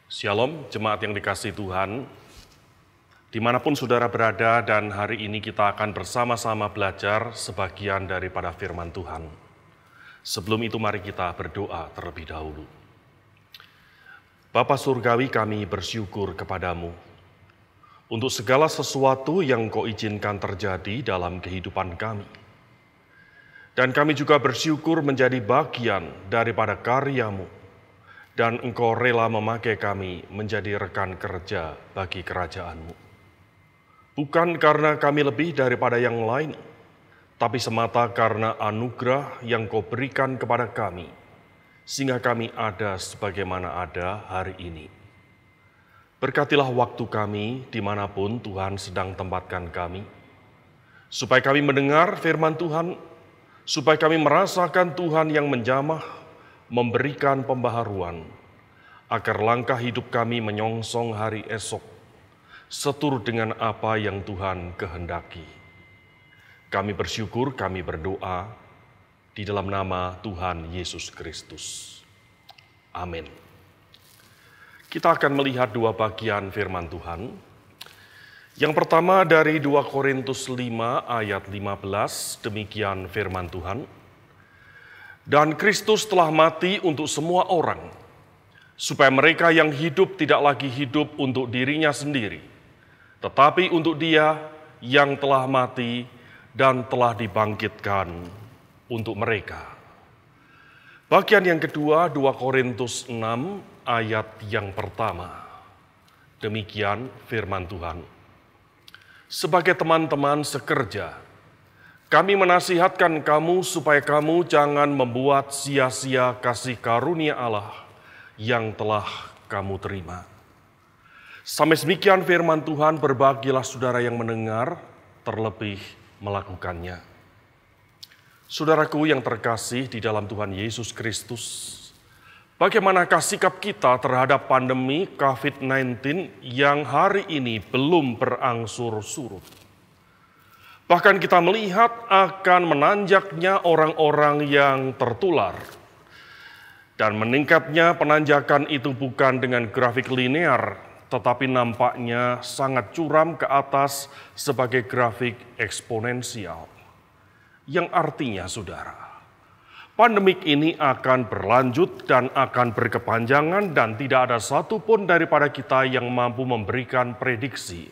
Shalom, jemaat yang dikasihi Tuhan, dimanapun saudara berada dan hari ini kita akan bersama-sama belajar sebagian daripada firman Tuhan. Sebelum itu mari kita berdoa terlebih dahulu. Bapa Surgawi, kami bersyukur kepadamu untuk segala sesuatu yang Kau izinkan terjadi dalam kehidupan kami. Dan kami juga bersyukur menjadi bagian daripada karya-Mu. Dan Engkau rela memakai kami menjadi rekan kerja bagi kerajaan-Mu. Bukan karena kami lebih daripada yang lain, tapi semata karena anugerah yang Kau berikan kepada kami, sehingga kami ada sebagaimana ada hari ini. Berkatilah waktu kami dimanapun Tuhan sedang tempatkan kami, supaya kami mendengar firman Tuhan, supaya kami merasakan Tuhan yang menjamah, memberikan pembaharuan, agar langkah hidup kami menyongsong hari esok, seturut dengan apa yang Tuhan kehendaki. Kami bersyukur, kami berdoa, di dalam nama Tuhan Yesus Kristus. Amin. Kita akan melihat dua bagian firman Tuhan. Yang pertama dari 2 Korintus 5 ayat 15, demikian firman Tuhan. Dan Kristus telah mati untuk semua orang, supaya mereka yang hidup tidak lagi hidup untuk dirinya sendiri, tetapi untuk Dia yang telah mati dan telah dibangkitkan untuk mereka. Bagian yang kedua, 2 Korintus 6 ayat yang pertama. Demikian firman Tuhan. Sebagai teman-teman sekerja, kami menasihatkan kamu supaya kamu jangan membuat sia-sia kasih karunia Allah yang telah kamu terima. Sampai demikian firman Tuhan, berbahagialah saudara yang mendengar, terlebih melakukannya. Saudaraku yang terkasih di dalam Tuhan Yesus Kristus, bagaimanakah sikap kita terhadap pandemi COVID-19 yang hari ini belum berangsur surut? Bahkan kita melihat akan menanjaknya orang-orang yang tertular. Dan meningkatnya penanjakan itu bukan dengan grafik linear, tetapi nampaknya sangat curam ke atas sebagai grafik eksponensial. Yang artinya, saudara, pandemik ini akan berlanjut dan akan berkepanjangan dan tidak ada satupun daripada kita yang mampu memberikan prediksi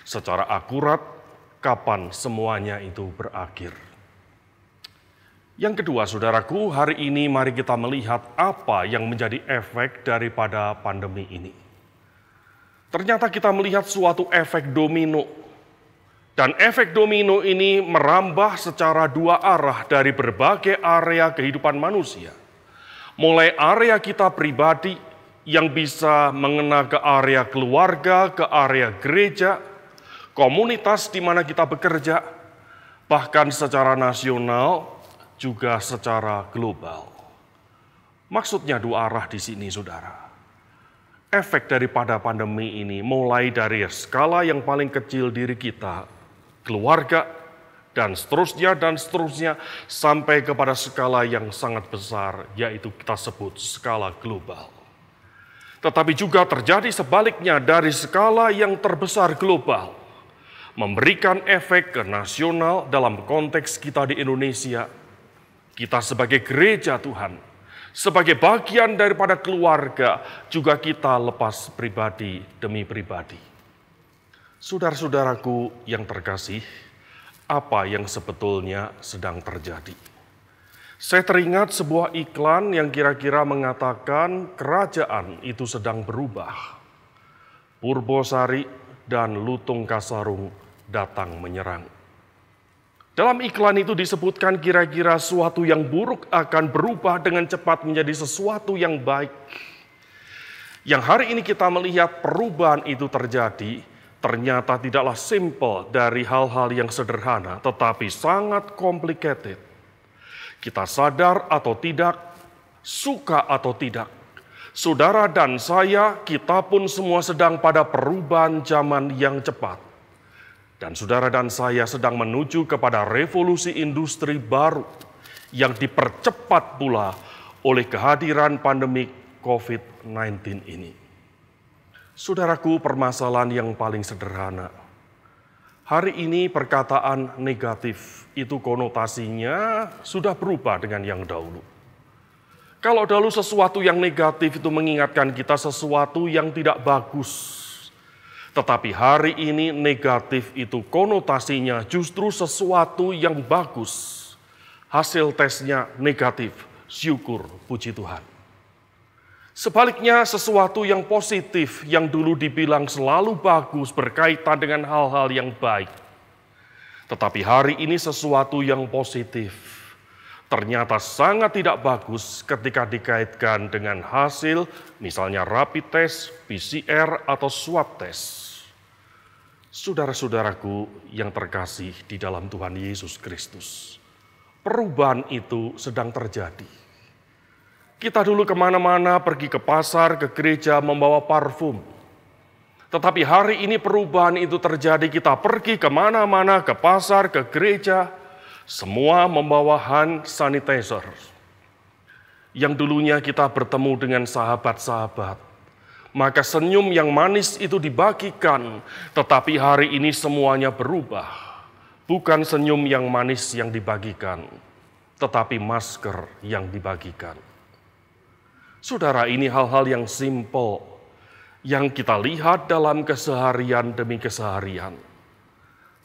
secara akurat kapan semuanya itu berakhir. Yang kedua, saudaraku, hari ini mari kita melihat apa yang menjadi efek daripada pandemi ini. Ternyata kita melihat suatu efek domino. Dan efek domino ini merambah secara dua arah dari berbagai area kehidupan manusia. Mulai area kita pribadi yang bisa mengena ke area keluarga, ke area gereja, komunitas di mana kita bekerja, bahkan secara nasional juga secara global. Maksudnya dua arah di sini, saudara. Efek daripada pandemi ini mulai dari skala yang paling kecil diri kita, keluarga, dan seterusnya, sampai kepada skala yang sangat besar, yaitu kita sebut skala global. Tetapi juga terjadi sebaliknya dari skala yang terbesar global, memberikan efek ke nasional dalam konteks kita di Indonesia. Kita sebagai gereja Tuhan, sebagai bagian daripada keluarga, juga kita lepas pribadi demi pribadi. Saudara-saudaraku yang terkasih, apa yang sebetulnya sedang terjadi? Saya teringat sebuah iklan yang kira-kira mengatakan kerajaan itu sedang berubah. Purbosari dan Lutung Kasarung datang menyerang. Dalam iklan itu disebutkan kira-kira suatu yang buruk akan berubah dengan cepat menjadi sesuatu yang baik. Yang hari ini kita melihat perubahan itu terjadi, ternyata tidaklah simple dari hal-hal yang sederhana, tetapi sangat complicated. Kita sadar atau tidak, suka atau tidak, saudara dan saya, kita pun semua sedang pada perubahan zaman yang cepat. Dan saudara dan saya sedang menuju kepada revolusi industri baru yang dipercepat pula oleh kehadiran pandemi COVID-19 ini. Saudaraku, permasalahan yang paling sederhana. Hari ini perkataan negatif itu konotasinya sudah berubah dengan yang dahulu. Kalau dahulu sesuatu yang negatif itu mengingatkan kita sesuatu yang tidak bagus. Tetapi hari ini negatif itu konotasinya justru sesuatu yang bagus. Hasil tesnya negatif, syukur, puji Tuhan. Sebaliknya sesuatu yang positif yang dulu dibilang selalu bagus berkaitan dengan hal-hal yang baik. Tetapi hari ini sesuatu yang positif ternyata sangat tidak bagus ketika dikaitkan dengan hasil misalnya rapid test, PCR, atau swab test. Saudara-saudaraku yang terkasih di dalam Tuhan Yesus Kristus, perubahan itu sedang terjadi. Kita dulu kemana-mana, pergi ke pasar, ke gereja, membawa parfum. Tetapi hari ini perubahan itu terjadi, kita pergi kemana-mana, ke pasar, ke gereja, semua membawa hand sanitizer. Yang dulunya kita bertemu dengan sahabat-sahabat, maka senyum yang manis itu dibagikan, tetapi hari ini semuanya berubah. Bukan senyum yang manis yang dibagikan, tetapi masker yang dibagikan. Saudara, ini hal-hal yang simpel yang kita lihat dalam keseharian demi keseharian.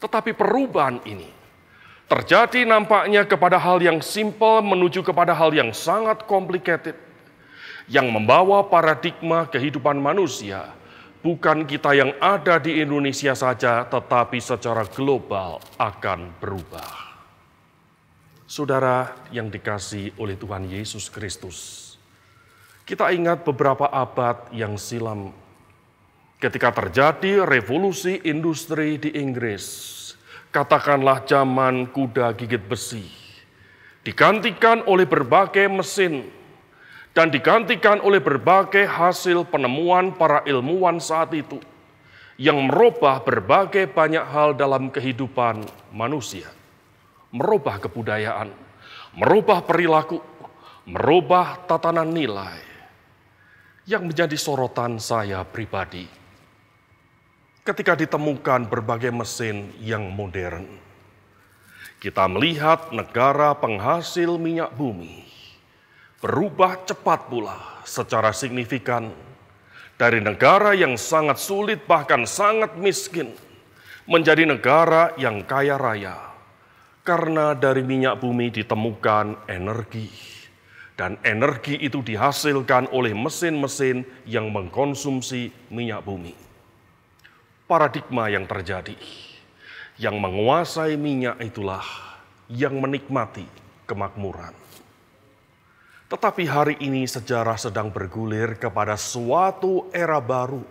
Tetapi perubahan ini terjadi nampaknya kepada hal yang simpel menuju kepada hal yang sangat complicated, yang membawa paradigma kehidupan manusia, bukan kita yang ada di Indonesia saja, tetapi secara global akan berubah. Saudara yang dikasihi oleh Tuhan Yesus Kristus, kita ingat beberapa abad yang silam ketika terjadi revolusi industri di Inggris, katakanlah zaman kuda gigit besi, digantikan oleh berbagai mesin dan digantikan oleh berbagai hasil penemuan para ilmuwan saat itu yang merubah berbagai banyak hal dalam kehidupan manusia, merubah kebudayaan, merubah perilaku, merubah tatanan nilai. Yang menjadi sorotan saya pribadi, ketika ditemukan berbagai mesin yang modern, kita melihat negara penghasil minyak bumi berubah cepat pula secara signifikan dari negara yang sangat sulit bahkan sangat miskin menjadi negara yang kaya raya, karena dari minyak bumi ditemukan energi. Dan energi itu dihasilkan oleh mesin-mesin yang mengkonsumsi minyak bumi. Paradigma yang terjadi, yang menguasai minyak itulah yang menikmati kemakmuran. Tetapi hari ini sejarah sedang bergulir kepada suatu era baru,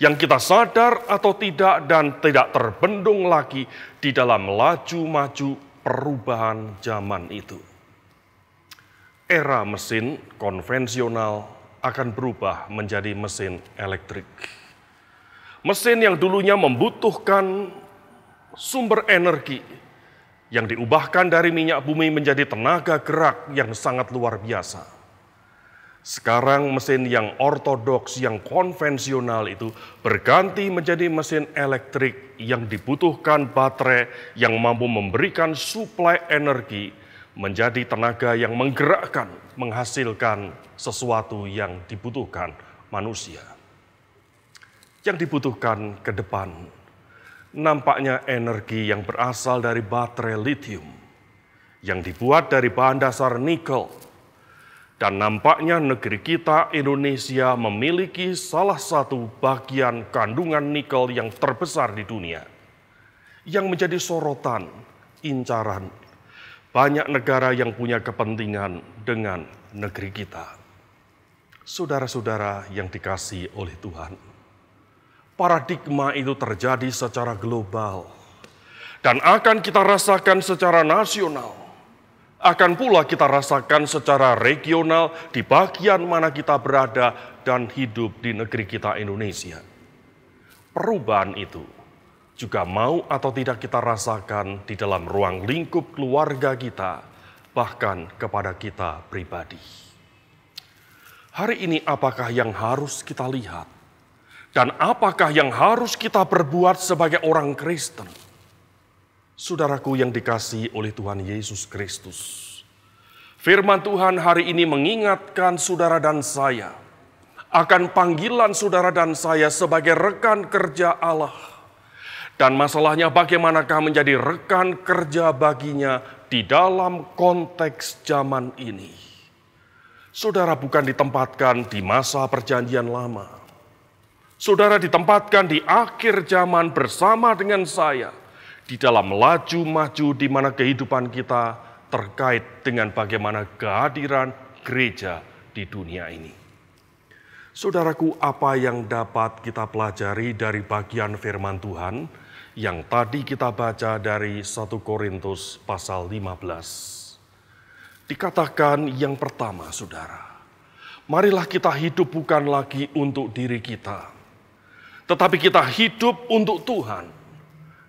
yang kita sadar atau tidak dan tidak terbendung lagi di dalam laju maju perubahan zaman itu. Era mesin konvensional akan berubah menjadi mesin elektrik. Mesin yang dulunya membutuhkan sumber energi yang diubahkan dari minyak bumi menjadi tenaga gerak yang sangat luar biasa. Sekarang mesin yang ortodoks, yang konvensional itu berganti menjadi mesin elektrik yang dibutuhkan baterai yang mampu memberikan suplai energi menjadi tenaga yang menggerakkan, menghasilkan sesuatu yang dibutuhkan manusia. Yang dibutuhkan ke depan, nampaknya energi yang berasal dari baterai lithium, yang dibuat dari bahan dasar nikel. Dan nampaknya negeri kita, Indonesia, memiliki salah satu bagian kandungan nikel yang terbesar di dunia, yang menjadi sorotan, incaran banyak negara yang punya kepentingan dengan negeri kita. Saudara-saudara yang dikasihi oleh Tuhan, paradigma itu terjadi secara global dan akan kita rasakan secara nasional. Akan pula kita rasakan secara regional di bagian mana kita berada dan hidup di negeri kita Indonesia. Perubahan itu juga mau atau tidak kita rasakan di dalam ruang lingkup keluarga kita, bahkan kepada kita pribadi. Hari ini apakah yang harus kita lihat? Dan apakah yang harus kita perbuat sebagai orang Kristen? Saudaraku yang dikasihi oleh Tuhan Yesus Kristus, firman Tuhan hari ini mengingatkan saudara dan saya akan panggilan saudara dan saya sebagai rekan kerja Allah. Dan masalahnya bagaimanakah menjadi rekan kerja baginya di dalam konteks zaman ini. Saudara bukan ditempatkan di masa perjanjian lama. Saudara ditempatkan di akhir zaman bersama dengan saya di dalam laju maju di mana kehidupan kita terkait dengan bagaimana kehadiran gereja di dunia ini. Saudaraku, apa yang dapat kita pelajari dari bagian firman Tuhan yang tadi kita baca dari 1 Korintus pasal 15. Dikatakan yang pertama, saudara, marilah kita hidup bukan lagi untuk diri kita, tetapi kita hidup untuk Tuhan.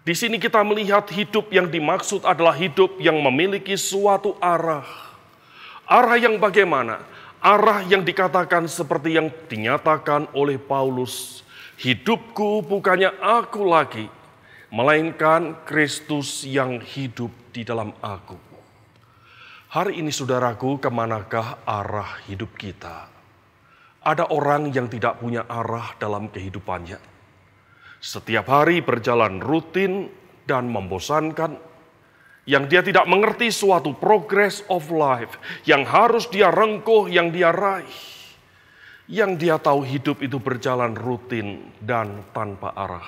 Di sini kita melihat hidup yang dimaksud adalah hidup yang memiliki suatu arah. Arah yang bagaimana? Arah yang dikatakan seperti yang dinyatakan oleh Paulus. Hidupku bukannya aku lagi, melainkan Kristus yang hidup di dalam aku. Hari ini saudaraku, kemanakah arah hidup kita? Ada orang yang tidak punya arah dalam kehidupannya. Setiap hari berjalan rutin dan membosankan, yang dia tidak mengerti suatu progress of life, yang harus dia rengkuh, yang dia raih. Yang dia tahu hidup itu berjalan rutin dan tanpa arah.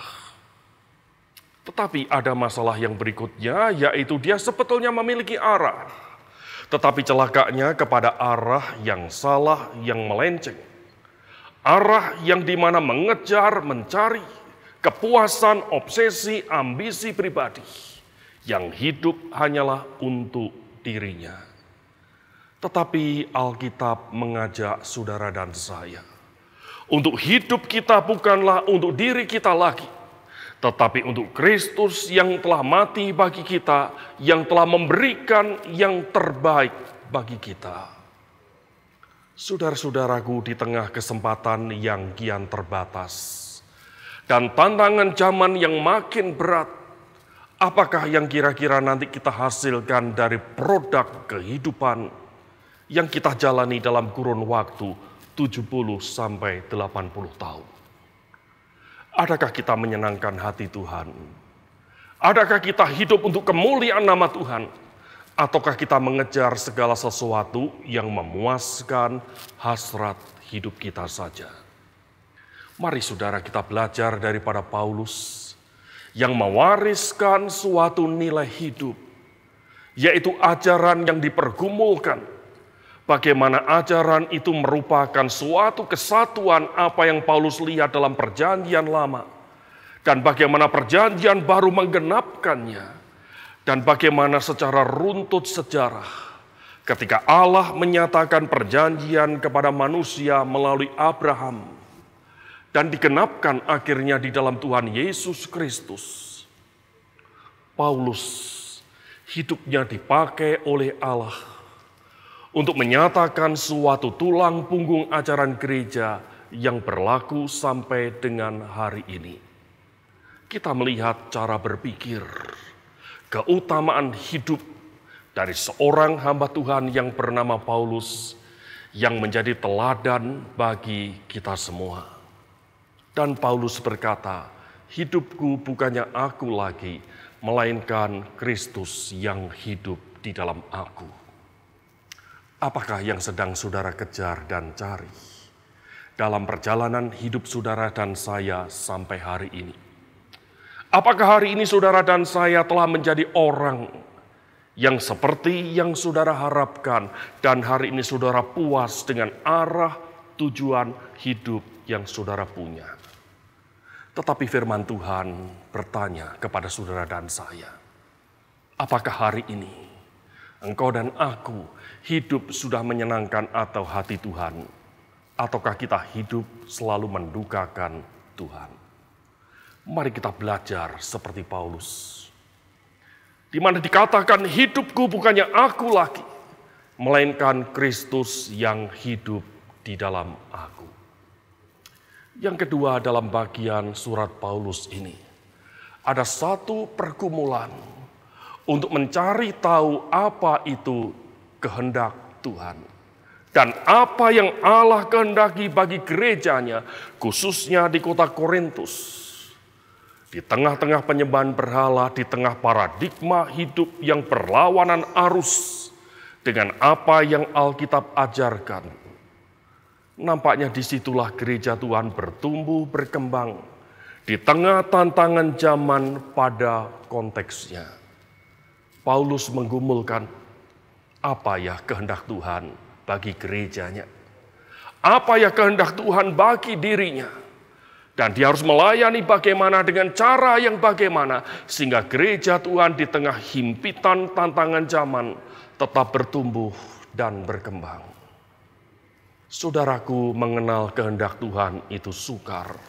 Tetapi ada masalah yang berikutnya, yaitu dia sebetulnya memiliki arah. Tetapi celakanya kepada arah yang salah, yang melenceng. Arah yang dimana mengejar, mencari kepuasan, obsesi, ambisi pribadi yang hidup hanyalah untuk dirinya. Tetapi Alkitab mengajak saudara dan saya untuk hidup kita bukanlah untuk diri kita lagi, tetapi untuk Kristus yang telah mati bagi kita, yang telah memberikan yang terbaik bagi kita. Saudara-saudaraku, di tengah kesempatan yang kian terbatas dan tantangan zaman yang makin berat, apakah yang kira-kira nanti kita hasilkan dari produk kehidupan yang kita jalani dalam kurun waktu 70 sampai 80 tahun? Adakah kita menyenangkan hati Tuhan? Adakah kita hidup untuk kemuliaan nama Tuhan? Ataukah kita mengejar segala sesuatu yang memuaskan hasrat hidup kita saja? Mari saudara kita belajar daripada Paulus yang mewariskan suatu nilai hidup, yaitu ajaran yang dipergumulkan. Bagaimana ajaran itu merupakan suatu kesatuan apa yang Paulus lihat dalam perjanjian lama, dan bagaimana perjanjian baru menggenapkannya, dan bagaimana secara runtut sejarah ketika Allah menyatakan perjanjian kepada manusia melalui Abraham, dan digenapkan akhirnya di dalam Tuhan Yesus Kristus. Paulus hidupnya dipakai oleh Allah untuk menyatakan suatu tulang punggung ajaran gereja yang berlaku sampai dengan hari ini. Kita melihat cara berpikir, keutamaan hidup dari seorang hamba Tuhan yang bernama Paulus yang menjadi teladan bagi kita semua. Dan Paulus berkata, hidupku bukannya aku lagi, melainkan Kristus yang hidup di dalam aku. Apakah yang sedang saudara kejar dan cari dalam perjalanan hidup saudara dan saya sampai hari ini? Apakah hari ini saudara dan saya telah menjadi orang yang seperti yang saudara harapkan, dan hari ini saudara puas dengan arah tujuan hidup yang saudara punya? Tetapi firman Tuhan bertanya kepada saudara dan saya, apakah hari ini engkau dan aku hidup sudah menyenangkan atau hati Tuhan? Ataukah kita hidup selalu mendukakan Tuhan? Mari kita belajar seperti Paulus, di mana dikatakan hidupku bukannya aku lagi, melainkan Kristus yang hidup di dalam aku. Yang kedua, dalam bagian surat Paulus ini, ada satu pergumulan untuk mencari tahu apa itu kehendak Tuhan. Dan apa yang Allah kehendaki bagi gerejanya, khususnya di kota Korintus. Di tengah-tengah penyembahan berhala, di tengah paradigma hidup yang berlawanan arus dengan apa yang Alkitab ajarkan. Nampaknya disitulah gereja Tuhan bertumbuh, berkembang di tengah tantangan zaman pada konteksnya. Paulus menggumulkan, apa ya kehendak Tuhan bagi gerejanya? Apa ya kehendak Tuhan bagi dirinya? Dan dia harus melayani bagaimana dengan cara yang bagaimana sehingga gereja Tuhan di tengah himpitan tantangan zaman tetap bertumbuh dan berkembang. Saudaraku, mengenal kehendak Tuhan itu sukar.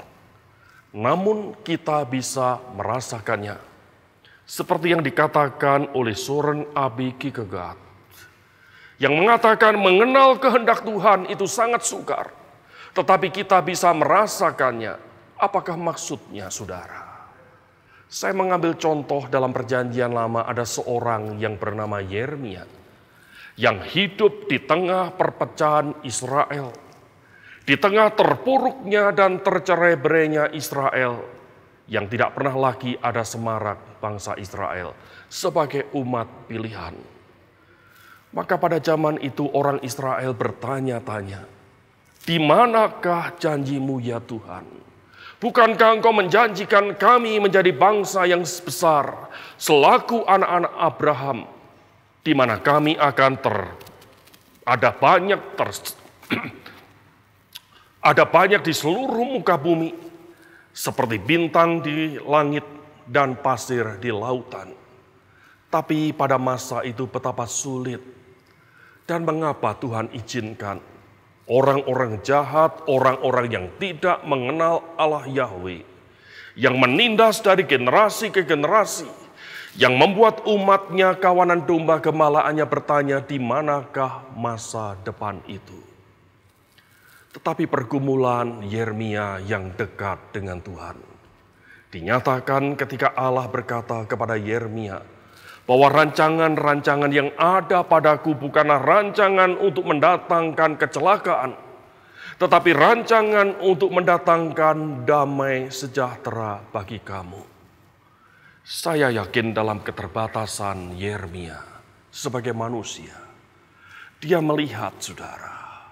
Namun kita bisa merasakannya. Seperti yang dikatakan oleh Søren Aby Kierkegaard. Yang mengatakan mengenal kehendak Tuhan itu sangat sukar. Tetapi kita bisa merasakannya. Apakah maksudnya, saudara? Saya mengambil contoh dalam perjanjian lama, ada seorang yang bernama Yeremia yang hidup di tengah perpecahan Israel, di tengah terpuruknya dan tercerai-berainya Israel, yang tidak pernah lagi ada semarak bangsa Israel sebagai umat pilihan. Maka pada zaman itu orang Israel bertanya-tanya, di manakah janjimu ya Tuhan? Bukankah engkau menjanjikan kami menjadi bangsa yang besar selaku anak-anak Abraham, di mana kami akan ada banyak di seluruh muka bumi, seperti bintang di langit dan pasir di lautan. Tapi pada masa itu betapa sulit, dan mengapa Tuhan izinkan orang-orang jahat, orang-orang yang tidak mengenal Allah Yahweh, yang menindas dari generasi ke generasi, yang membuat umatnya kawanan domba gembalaannya bertanya, di manakah masa depan itu? Tetapi pergumulan Yeremia yang dekat dengan Tuhan dinyatakan ketika Allah berkata kepada Yeremia, bahwa rancangan-rancangan yang ada padaku bukanlah rancangan untuk mendatangkan kecelakaan, tetapi rancangan untuk mendatangkan damai sejahtera bagi kamu. Saya yakin dalam keterbatasan Yeremia sebagai manusia, dia melihat, saudara,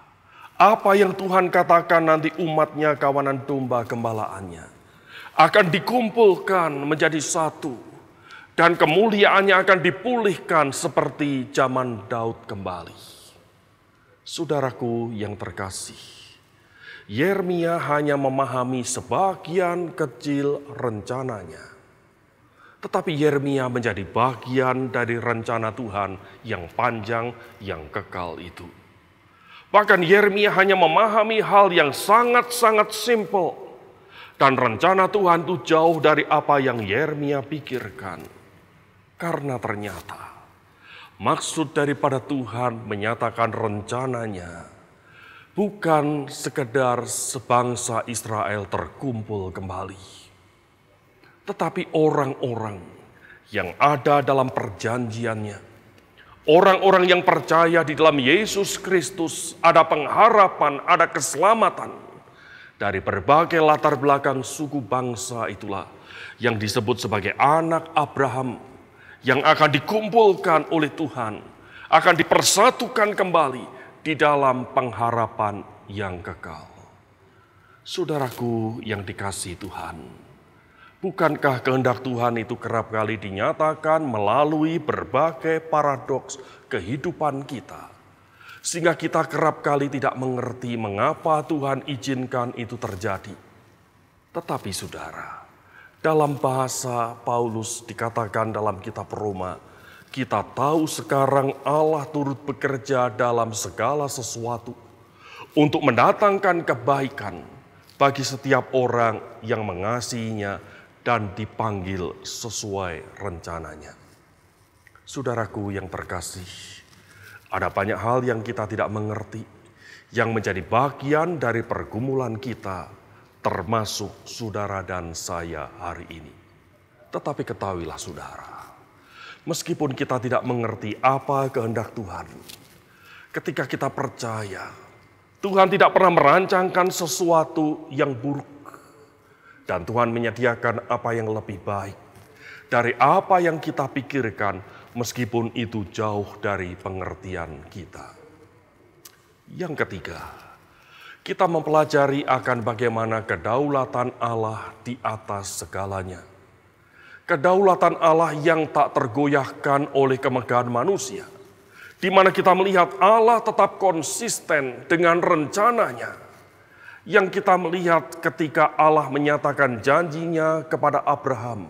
apa yang Tuhan katakan nanti umatnya kawanan domba gembalaannya akan dikumpulkan menjadi satu. Dan kemuliaannya akan dipulihkan seperti zaman Daud kembali. Saudaraku yang terkasih, Yeremia hanya memahami sebagian kecil rencananya. Tetapi Yeremia menjadi bagian dari rencana Tuhan yang panjang, yang kekal itu. Bahkan Yeremia hanya memahami hal yang sangat-sangat simpel. Dan rencana Tuhan itu jauh dari apa yang Yeremia pikirkan. Karena ternyata maksud daripada Tuhan menyatakan rencananya bukan sekedar sebangsa Israel terkumpul kembali. Tetapi orang-orang yang ada dalam perjanjiannya, orang-orang yang percaya di dalam Yesus Kristus, ada pengharapan, ada keselamatan. Dari berbagai latar belakang suku bangsa itulah yang disebut sebagai anak Abraham, yang akan dikumpulkan oleh Tuhan, akan dipersatukan kembali di dalam pengharapan yang kekal. Saudaraku yang dikasihi Tuhan, bukankah kehendak Tuhan itu kerap kali dinyatakan melalui berbagai paradoks kehidupan kita, sehingga kita kerap kali tidak mengerti mengapa Tuhan izinkan itu terjadi. Tetapi saudara, dalam bahasa Paulus dikatakan dalam kitab Roma, kita tahu sekarang Allah turut bekerja dalam segala sesuatu untuk mendatangkan kebaikan bagi setiap orang yang mengasihinya dan dipanggil sesuai rencananya. Saudaraku yang terkasih, ada banyak hal yang kita tidak mengerti, yang menjadi bagian dari pergumulan kita, termasuk saudara dan saya hari ini. Tetapi ketahuilah saudara, meskipun kita tidak mengerti apa kehendak Tuhan, ketika kita percaya Tuhan tidak pernah merancangkan sesuatu yang buruk, dan Tuhan menyediakan apa yang lebih baik dari apa yang kita pikirkan, meskipun itu jauh dari pengertian kita. Yang ketiga, kita mempelajari akan bagaimana kedaulatan Allah di atas segalanya. Kedaulatan Allah yang tak tergoyahkan oleh kemegahan manusia, di mana kita melihat Allah tetap konsisten dengan rencananya. Yang kita melihat ketika Allah menyatakan janjinya kepada Abraham,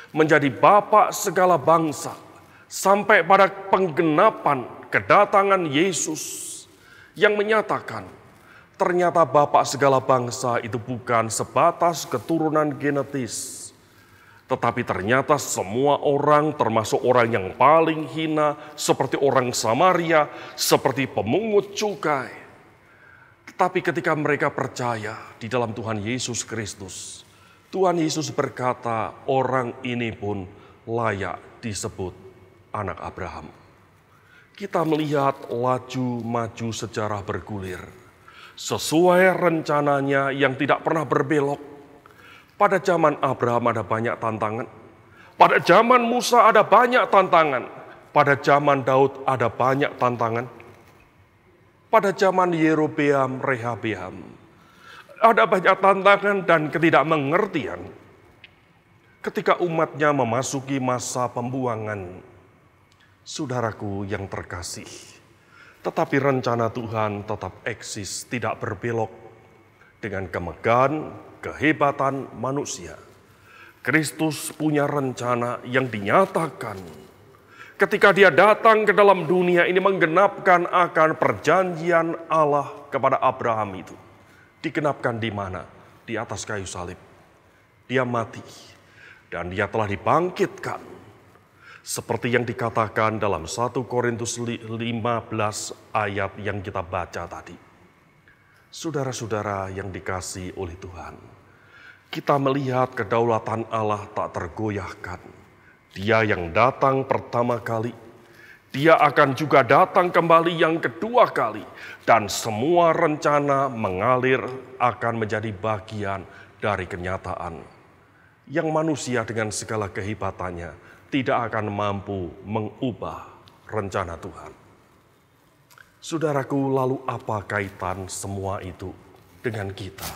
menjadi bapa segala bangsa, sampai pada penggenapan kedatangan Yesus yang menyatakan, ternyata bapa segala bangsa itu bukan sebatas keturunan genetis, tetapi ternyata semua orang, termasuk orang yang paling hina, seperti orang Samaria, seperti pemungut cukai. Tetapi ketika mereka percaya di dalam Tuhan Yesus Kristus, Tuhan Yesus berkata, orang ini pun layak disebut anak Abraham. Kita melihat laju maju sejarah bergulir, sesuai rencananya yang tidak pernah berbelok. Pada zaman Abraham ada banyak tantangan. Pada zaman Musa ada banyak tantangan. Pada zaman Daud ada banyak tantangan. Pada zaman Yerobeam, Rehabeam ada banyak tantangan dan ketidakmengertian. Ketika umatnya memasuki masa pembuangan, saudaraku yang terkasih, tetapi rencana Tuhan tetap eksis, tidak berbelok dengan kemegahan, kehebatan manusia. Kristus punya rencana yang dinyatakan ketika dia datang ke dalam dunia ini, menggenapkan akan perjanjian Allah kepada Abraham itu. Digenapkan di mana? Di atas kayu salib. Dia mati dan dia telah dibangkitkan. Seperti yang dikatakan dalam 1 Korintus 15 ayat yang kita baca tadi. Saudara-saudara yang dikasihi oleh Tuhan, kita melihat kedaulatan Allah tak tergoyahkan. Dia yang datang pertama kali, dia akan juga datang kembali yang kedua kali. Dan semua rencana mengalir akan menjadi bagian dari kenyataan. Yang manusia dengan segala kehebatannya tidak akan mampu mengubah rencana Tuhan. Saudaraku, lalu apa kaitan semua itu dengan kita?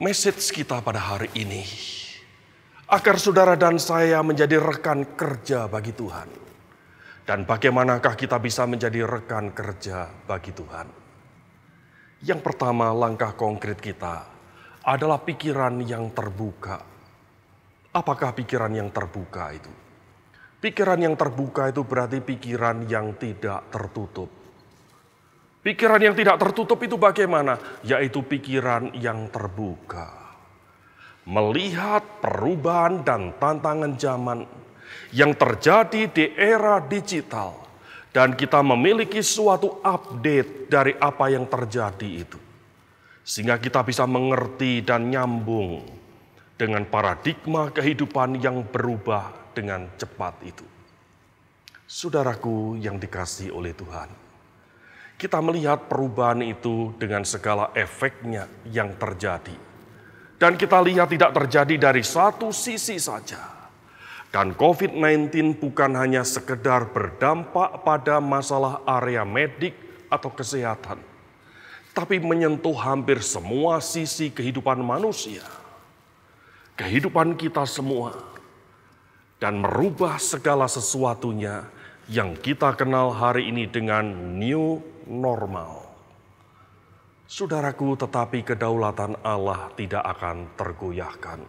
Message kita pada hari ini, agar saudara dan saya menjadi rekan kerja bagi Tuhan. Dan bagaimanakah kita bisa menjadi rekan kerja bagi Tuhan? Yang pertama, langkah konkret kita adalah pikiran yang terbuka. Apakah pikiran yang terbuka itu? Pikiran yang terbuka itu berarti pikiran yang tidak tertutup. Pikiran yang tidak tertutup itu bagaimana? Yaitu pikiran yang terbuka. Melihat perubahan dan tantangan zaman yang terjadi di era digital. Dan kita memiliki suatu update dari apa yang terjadi itu. Sehingga kita bisa mengerti dan nyambung dengan paradigma kehidupan yang berubah dengan cepat itu. Saudaraku yang dikasihi oleh Tuhan, kita melihat perubahan itu dengan segala efeknya yang terjadi. Dan kita lihat tidak terjadi dari satu sisi saja. Dan COVID-19 bukan hanya sekedar berdampak pada masalah area medik atau kesehatan, tapi menyentuh hampir semua sisi kehidupan manusia, kehidupan kita semua, dan merubah segala sesuatunya yang kita kenal hari ini dengan new normal. Saudaraku, tetapi kedaulatan Allah tidak akan tergoyahkan.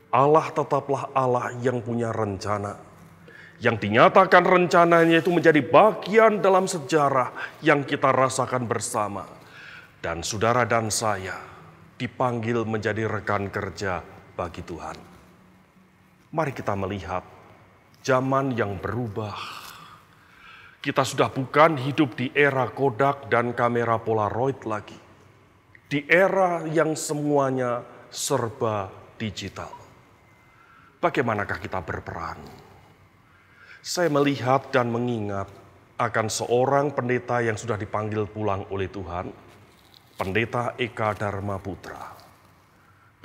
Allah tetaplah Allah yang punya rencana, yang dinyatakan rencananya itu menjadi bagian dalam sejarah yang kita rasakan bersama. Dan saudara dan saya dipanggil menjadi rekan kerja bagi Tuhan. Mari kita melihat zaman yang berubah. Kita sudah bukan hidup di era Kodak dan kamera Polaroid lagi. di era yang semuanya serba digital. Bagaimanakah kita berperan? Saya melihat dan mengingat akan seorang pendeta yang sudah dipanggil pulang oleh Tuhan, Pendeta Eka Dharma Putra.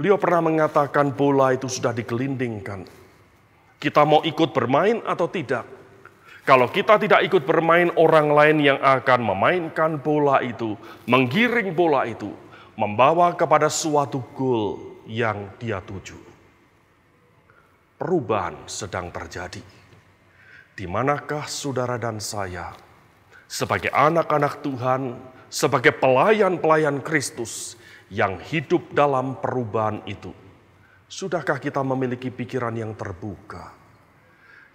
Beliau pernah mengatakan bola itu sudah digelindingkan. Kita mau ikut bermain atau tidak? Kalau kita tidak ikut bermain, orang lain yang akan memainkan bola itu, menggiring bola itu, membawa kepada suatu gol yang dia tuju. Perubahan sedang terjadi. Di manakah saudara dan saya, sebagai anak-anak Tuhan, sebagai pelayan-pelayan Kristus yang hidup dalam perubahan itu? Sudahkah kita memiliki pikiran yang terbuka,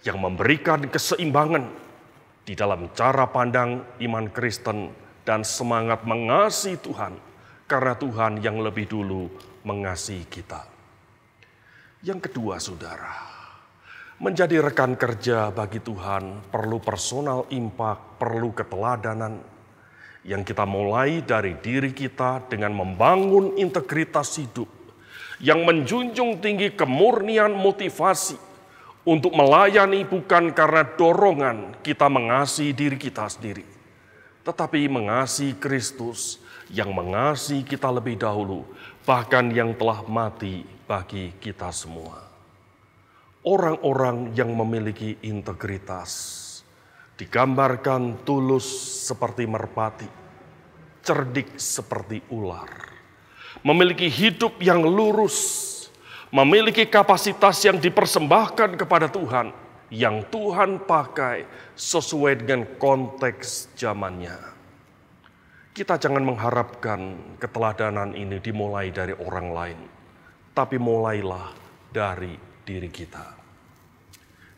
yang memberikan keseimbangan di dalam cara pandang iman Kristen dan semangat mengasihi Tuhan, karena Tuhan yang lebih dulu mengasihi kita. Yang kedua, saudara, menjadi rekan kerja bagi Tuhan perlu personal impact, perlu keteladanan yang kita mulai dari diri kita dengan membangun integritas hidup yang menjunjung tinggi kemurnian motivasi untuk melayani bukan karena dorongan kita mengasihi diri kita sendiri, tetapi mengasihi Kristus yang mengasihi kita lebih dahulu, bahkan yang telah mati bagi kita semua. Orang-orang yang memiliki integritas digambarkan tulus seperti merpati, cerdik seperti ular, memiliki hidup yang lurus, memiliki kapasitas yang dipersembahkan kepada Tuhan, yang Tuhan pakai sesuai dengan konteks zamannya. Kita jangan mengharapkan keteladanan ini dimulai dari orang lain, tapi mulailah dari diri kita.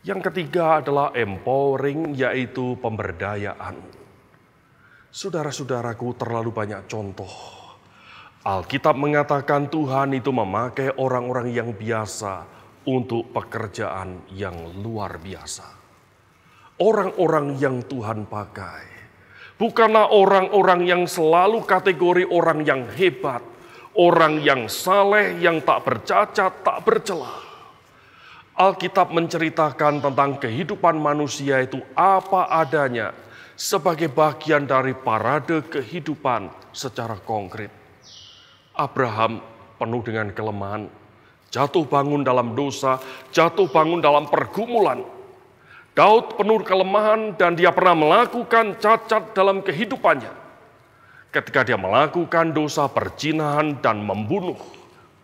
Yang ketiga adalah empowering, yaitu pemberdayaan. Saudara-saudaraku, terlalu banyak contoh. Alkitab mengatakan Tuhan itu memakai orang-orang yang biasa untuk pekerjaan yang luar biasa. Orang-orang yang Tuhan pakai bukanlah orang-orang yang selalu kategori orang yang hebat, orang yang saleh, yang tak bercacat, tak bercela. Alkitab menceritakan tentang kehidupan manusia itu apa adanya sebagai bagian dari parade kehidupan secara konkret. Abraham penuh dengan kelemahan, jatuh bangun dalam dosa, jatuh bangun dalam pergumulan. Daud penuh kelemahan dan dia pernah melakukan cacat dalam kehidupannya. Ketika dia melakukan dosa perzinahan dan membunuh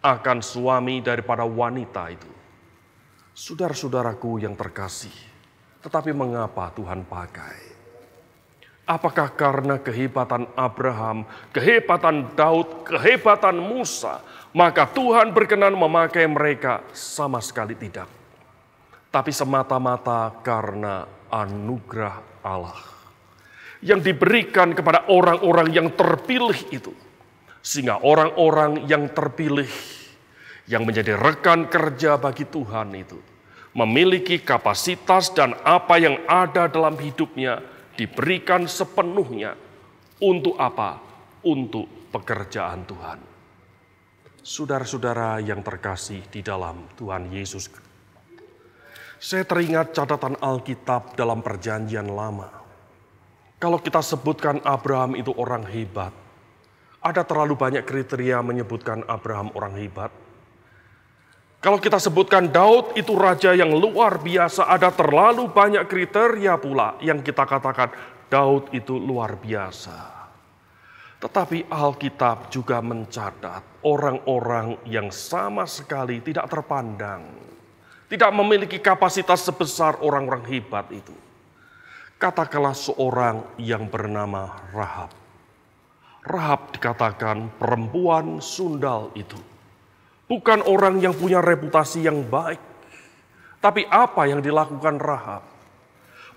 akan suami daripada wanita itu. Saudara-saudaraku yang terkasih, tetapi mengapa Tuhan pakai? Apakah karena kehebatan Abraham, kehebatan Daud, kehebatan Musa, maka Tuhan berkenan memakai mereka? Sama sekali tidak. Tapi semata-mata karena anugerah Allah yang diberikan kepada orang-orang yang terpilih itu. Sehingga orang-orang yang terpilih, yang menjadi rekan kerja bagi Tuhan itu, memiliki kapasitas dan apa yang ada dalam hidupnya diberikan sepenuhnya. Untuk apa? Untuk pekerjaan Tuhan. Saudara-saudara yang terkasih di dalam Tuhan Yesus, saya teringat catatan Alkitab dalam Perjanjian Lama. Kalau kita sebutkan Abraham itu orang hebat, ada terlalu banyak kriteria menyebutkan Abraham orang hebat. Kalau kita sebutkan Daud itu raja yang luar biasa, ada terlalu banyak kriteria pula yang kita katakan Daud itu luar biasa. Tetapi Alkitab juga mencatat orang-orang yang sama sekali tidak terpandang, tidak memiliki kapasitas sebesar orang-orang hebat itu. Katakanlah seorang yang bernama Rahab. Rahab dikatakan perempuan sundal itu. Bukan orang yang punya reputasi yang baik. Tapi apa yang dilakukan Rahab?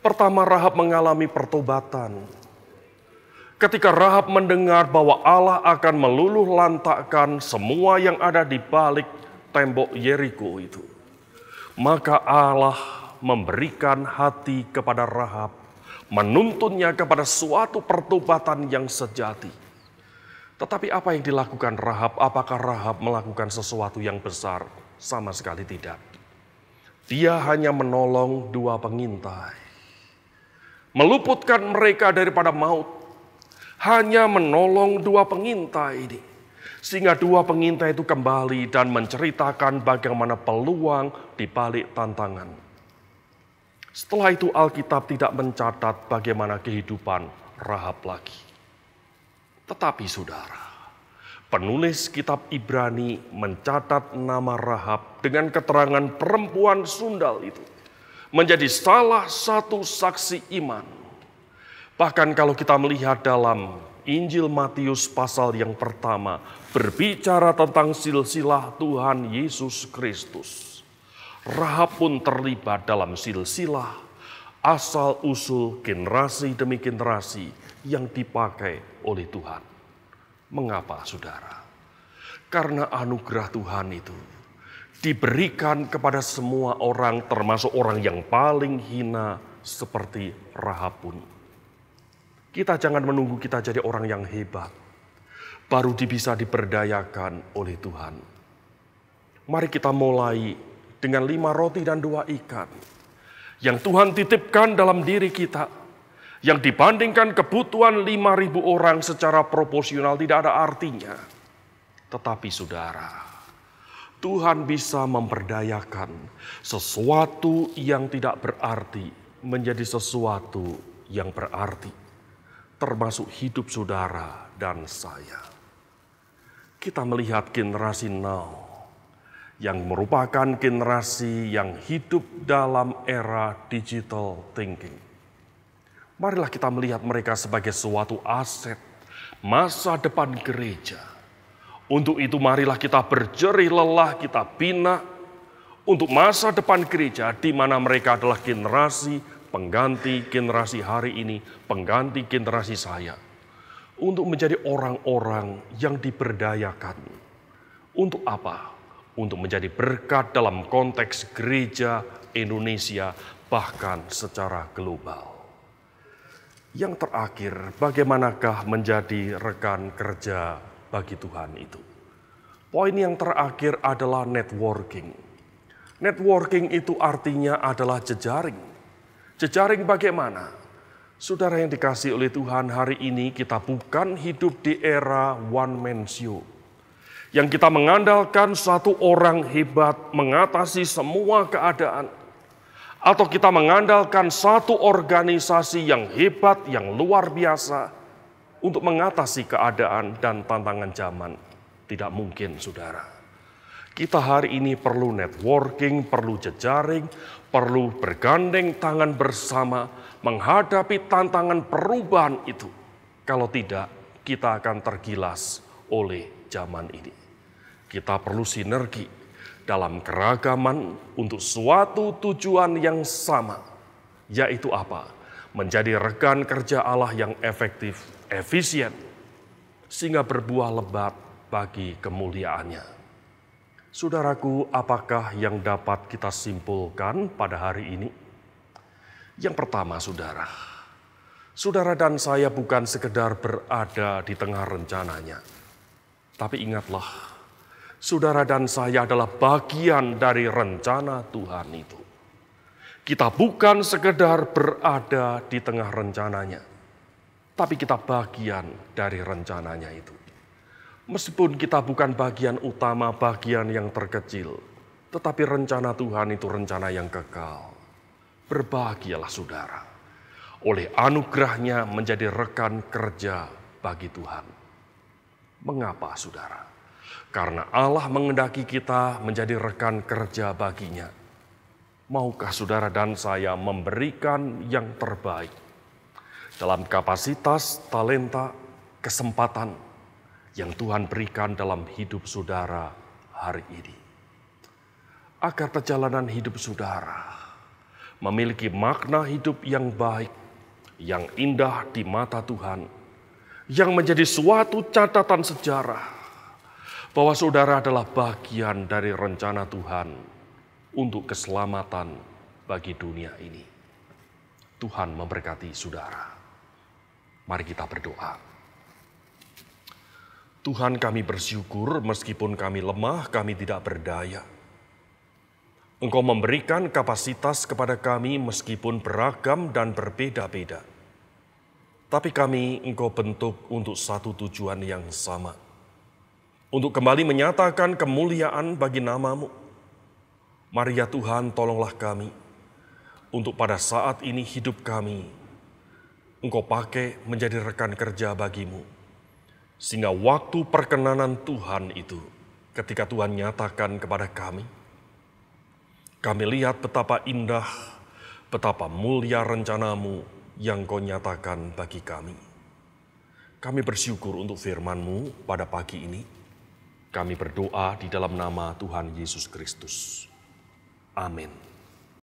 Pertama, Rahab mengalami pertobatan. Ketika Rahab mendengar bahwa Allah akan meluluh lantakkan semua yang ada di balik tembok Yeriko itu, maka Allah memberikan hati kepada Rahab, menuntunnya kepada suatu pertobatan yang sejati. Tetapi apa yang dilakukan Rahab? Apakah Rahab melakukan sesuatu yang besar? Sama sekali tidak. Dia hanya menolong dua pengintai. Meluputkan mereka daripada maut. Hanya menolong dua pengintai ini. Sehingga dua pengintai itu kembali dan menceritakan bagaimana peluang di balik tantangan. Setelah itu Alkitab tidak mencatat bagaimana kehidupan Rahab lagi. Tetapi saudara, penulis kitab Ibrani mencatat nama Rahab dengan keterangan perempuan sundal itu menjadi salah satu saksi iman. Bahkan kalau kita melihat dalam Injil Matius pasal yang pertama berbicara tentang silsilah Tuhan Yesus Kristus. Rahab pun terlibat dalam silsilah asal-usul generasi demi generasi yang dipakai oleh Tuhan. Mengapa saudara? Karena anugerah Tuhan itu diberikan kepada semua orang, termasuk orang yang paling hina seperti Rahab pun. Kita jangan menunggu kita jadi orang yang hebat, baru bisa diberdayakan oleh Tuhan. Mari kita mulai dengan 5 roti dan 2 ikan yang Tuhan titipkan dalam diri kita, yang dibandingkan kebutuhan 5.000 orang secara proporsional tidak ada artinya. Tetapi saudara, Tuhan bisa memberdayakan sesuatu yang tidak berarti menjadi sesuatu yang berarti, termasuk hidup saudara dan saya. Kita melihat generasi now yang merupakan generasi yang hidup dalam era digital thinking. Marilah kita melihat mereka sebagai suatu aset masa depan gereja. Untuk itu marilah kita berjerih lelah, kita bina untuk masa depan gereja di mana mereka adalah generasi pengganti generasi hari ini, pengganti generasi saya. Untuk menjadi orang-orang yang diberdayakan. Untuk apa? Untuk menjadi berkat dalam konteks gereja Indonesia, bahkan secara global. Yang terakhir, bagaimanakah menjadi rekan kerja bagi Tuhan itu? Poin yang terakhir adalah networking. Networking itu artinya adalah jejaring. Jejaring bagaimana? Saudara yang dikasihi oleh Tuhan, hari ini kita bukan hidup di era one man show. Yang kita mengandalkan satu orang hebat mengatasi semua keadaan. Atau kita mengandalkan satu organisasi yang hebat, yang luar biasa untuk mengatasi keadaan dan tantangan zaman. Tidak mungkin, saudara. Kita hari ini perlu networking, perlu jejaring, perlu bergandeng tangan bersama menghadapi tantangan perubahan itu. Kalau tidak, kita akan tergilas oleh zaman ini. Kita perlu sinergi dalam keragaman untuk suatu tujuan yang sama, yaitu apa? Menjadi rekan kerja Allah yang efektif, efisien, sehingga berbuah lebat bagi kemuliaannya. Saudaraku, apakah yang dapat kita simpulkan pada hari ini? Yang pertama, saudara dan saya bukan sekedar berada di tengah rencananya, tapi ingatlah, saudara dan saya adalah bagian dari rencana Tuhan itu. Kita bukan sekedar berada di tengah rencananya, tapi kita bagian dari rencananya itu. Meskipun kita bukan bagian utama, bagian yang terkecil, tetapi rencana Tuhan itu rencana yang kekal. Berbahagialah saudara, oleh anugerahnya menjadi rekan kerja bagi Tuhan. Mengapa saudara? Karena Allah mengendaki kita menjadi rekan kerja baginya. Maukah saudara dan saya memberikan yang terbaik dalam kapasitas, talenta, kesempatan yang Tuhan berikan dalam hidup saudara hari ini. Agar perjalanan hidup saudara memiliki makna hidup yang baik, yang indah di mata Tuhan, yang menjadi suatu catatan sejarah bahwa saudara adalah bagian dari rencana Tuhan untuk keselamatan bagi dunia ini. Tuhan memberkati saudara. Mari kita berdoa. Tuhan, kami bersyukur meskipun kami lemah, kami tidak berdaya. Engkau memberikan kapasitas kepada kami meskipun beragam dan berbeda-beda. Tapi kami Engkau bentuk untuk satu tujuan yang sama. Untuk kembali menyatakan kemuliaan bagi nama-Mu. Mari ya Tuhan, tolonglah kami. Untuk pada saat ini hidup kami, Engkau pakai menjadi rekan kerja bagi-Mu. Sehingga waktu perkenanan Tuhan itu, ketika Tuhan nyatakan kepada kami lihat betapa indah, betapa mulia rencana-Mu yang Kau nyatakan bagi kami. Kami bersyukur untuk firman-Mu pada pagi ini. Kami berdoa di dalam nama Tuhan Yesus Kristus. Amin.